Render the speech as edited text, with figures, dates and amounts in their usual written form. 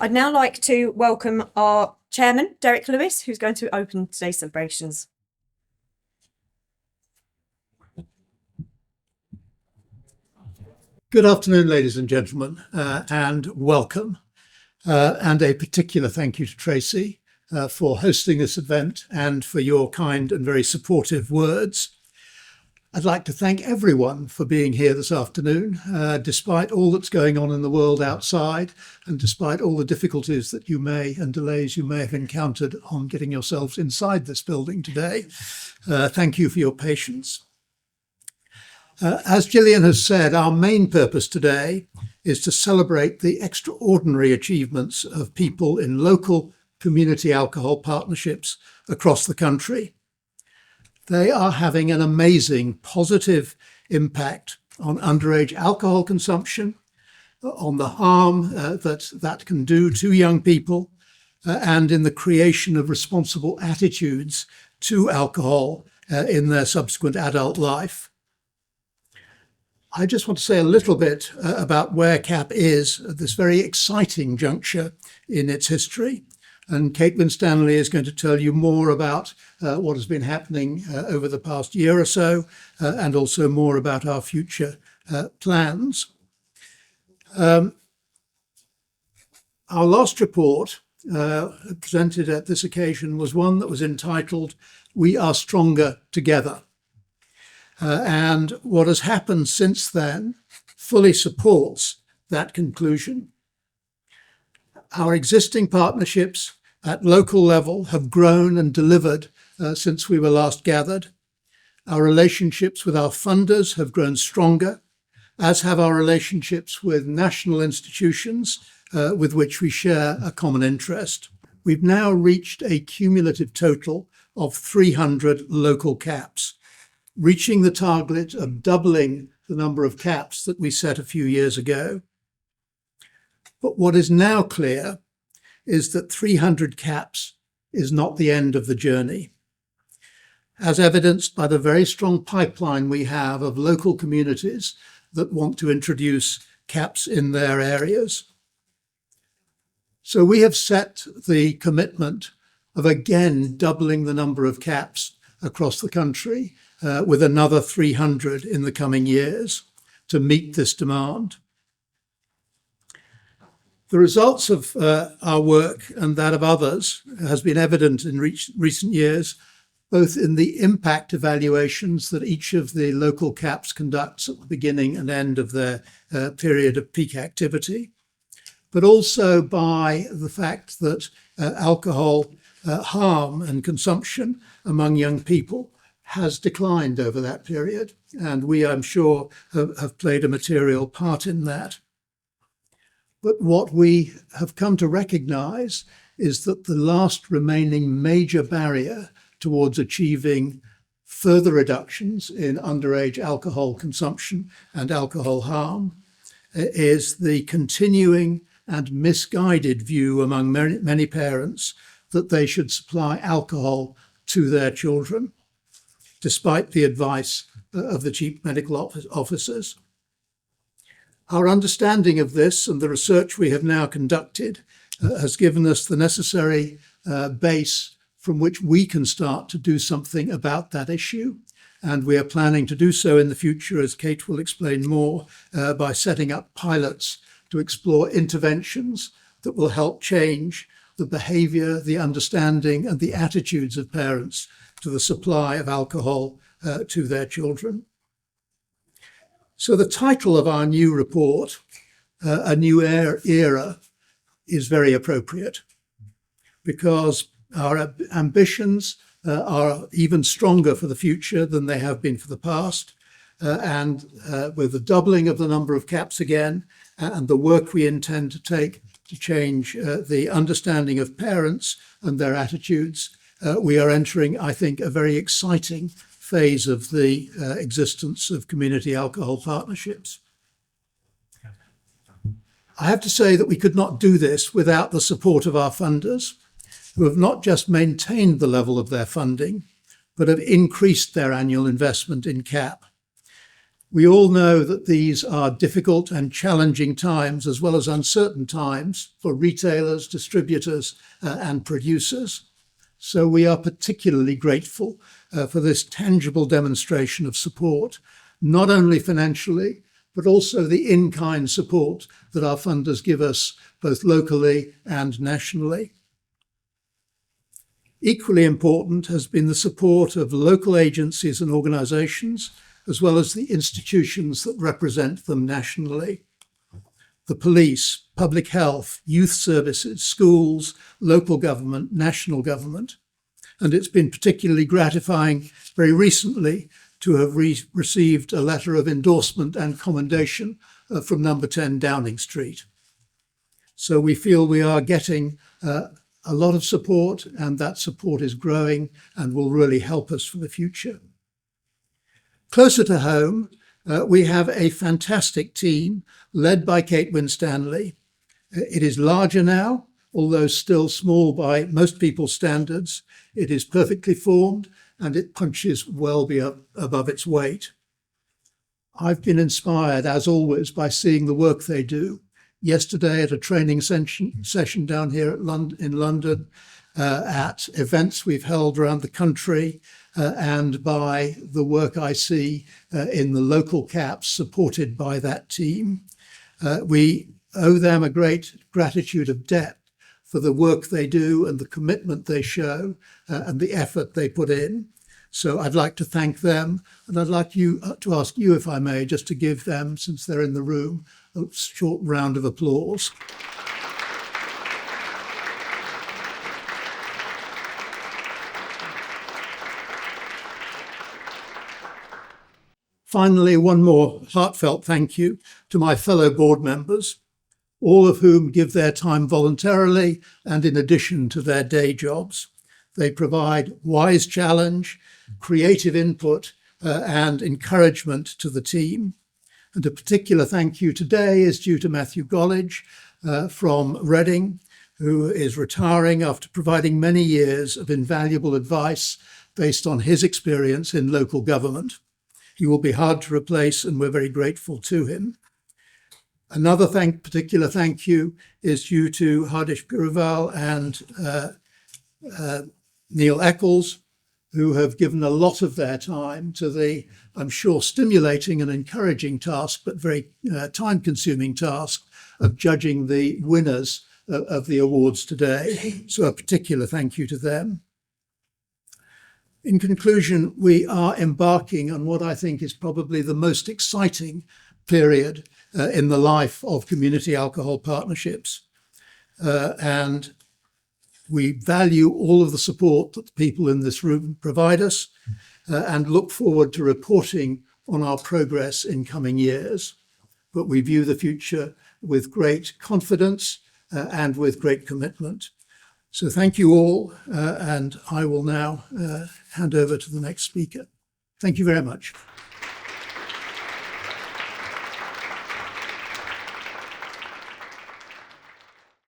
I'd now like to welcome our chairman, Derek Lewis, who's going to open today's celebrations. Good afternoon, ladies and gentlemen, and welcome. And a particular thank you to Tracy for hosting this event and for your kind and very supportive words. I'd like to thank everyone for being here this afternoon, despite all that's going on in the world outside and despite all the difficulties that and delays you may have encountered on getting yourselves inside this building today. Thank you for your patience. As Gillian has said, our main purpose today is to celebrate the extraordinary achievements of people in local community alcohol partnerships across the country. They are having an amazing positive impact on underage alcohol consumption, on the harm that can do to young people, and in the creation of responsible attitudes to alcohol in their subsequent adult life. I just want to say a little bit about where CAP is at this very exciting juncture in its history. And Kate Winstanley is going to tell you more about what has been happening over the past year or so, and also more about our future plans. Our last report presented at this occasion was one that was entitled, "We Are Stronger Together." And what has happened since then fully supports that conclusion. Our existing partnerships at local level have grown and delivered since we were last gathered. Our relationships with our funders have grown stronger, as have our relationships with national institutions with which we share a common interest. We've now reached a cumulative total of 300 local CAPs, reaching the target of doubling the number of CAPs that we set a few years ago. But what is now clear is that 300 CAPs is not the end of the journey, as evidenced by the very strong pipeline we have of local communities that want to introduce CAPs in their areas. So we have set the commitment of again doubling the number of CAPs across the country with another 300 in the coming years to meet this demand. The results of our work and that of others has been evident in recent years, both in the impact evaluations that each of the local CAPs conducts at the beginning and end of their period of peak activity, but also by the fact that alcohol harm and consumption among young people has declined over that period. And we, I'm sure, have played a material part in that. But what we have come to recognize is that the last remaining major barrier towards achieving further reductions in underage alcohol consumption and alcohol harm is the continuing and misguided view among many parents that they should supply alcohol to their children, despite the advice of the chief medical officers. Our understanding of this and the research we have now conducted has given us the necessary base from which we can start to do something about that issue. And we are planning to do so in the future, as Kate will explain more, by setting up pilots to explore interventions that will help change the behaviour, the understanding and the attitudes of parents to the supply of alcohol to their children. So the title of our new report, A New Era, is very appropriate because our ambitions are even stronger for the future than they have been for the past. And with the doubling of the number of CAPs again, and the work we intend to take to change the understanding of parents and their attitudes, we are entering, I think, a very exciting phase of the existence of community alcohol partnerships. I have to say that we could not do this without the support of our funders, who have not just maintained the level of their funding, but have increased their annual investment in CAP. We all know that these are difficult and challenging times, as well as uncertain times for retailers, distributors, and producers. So we are particularly grateful for this tangible demonstration of support, not only financially, but also the in-kind support that our funders give us both locally and nationally. Equally important has been the support of local agencies and organisations, as well as the institutions that represent them nationally. The police, public health, youth services, schools, local government, national government. And it's been particularly gratifying very recently to have received a letter of endorsement and commendation from number 10 Downing Street. So we feel we are getting a lot of support, and that support is growing and will really help us for the future. Closer to home, we have a fantastic team led by Kate Winstanley. It is larger now, although still small by most people's standards. It is perfectly formed and it punches well above its weight. I've been inspired, as always, by seeing the work they do. Yesterday at a training session down here in London, at events we've held around the country, and by the work I see in the local CAPs supported by that team. We owe them a great gratitude of debt for the work they do and the commitment they show and the effort they put in. So I'd like to thank them, and I'd like to ask you, if I may, just to give them, since they're in the room, a short round of applause. Finally, one more heartfelt thank you to my fellow board members, all of whom give their time voluntarily and in addition to their day jobs. They provide wise challenge, creative input, and encouragement to the team. And a particular thank you today is due to Matthew Gollidge from Reading, who is retiring after providing many years of invaluable advice based on his experience in local government. He will be hard to replace, and we're very grateful to him. Another particular thank you is due to Hardish Giruval and Neil Eccles, who have given a lot of their time to the, I'm sure, stimulating and encouraging task, but very time-consuming task of judging the winners of the awards today. So a particular thank you to them. In conclusion, we are embarking on what I think is probably the most exciting period in the life of community alcohol partnerships. And we value all of the support that the people in this room provide us and look forward to reporting on our progress in coming years. But we view the future with great confidence and with great commitment. So thank you all, and I will now hand over to the next speaker. Thank you very much.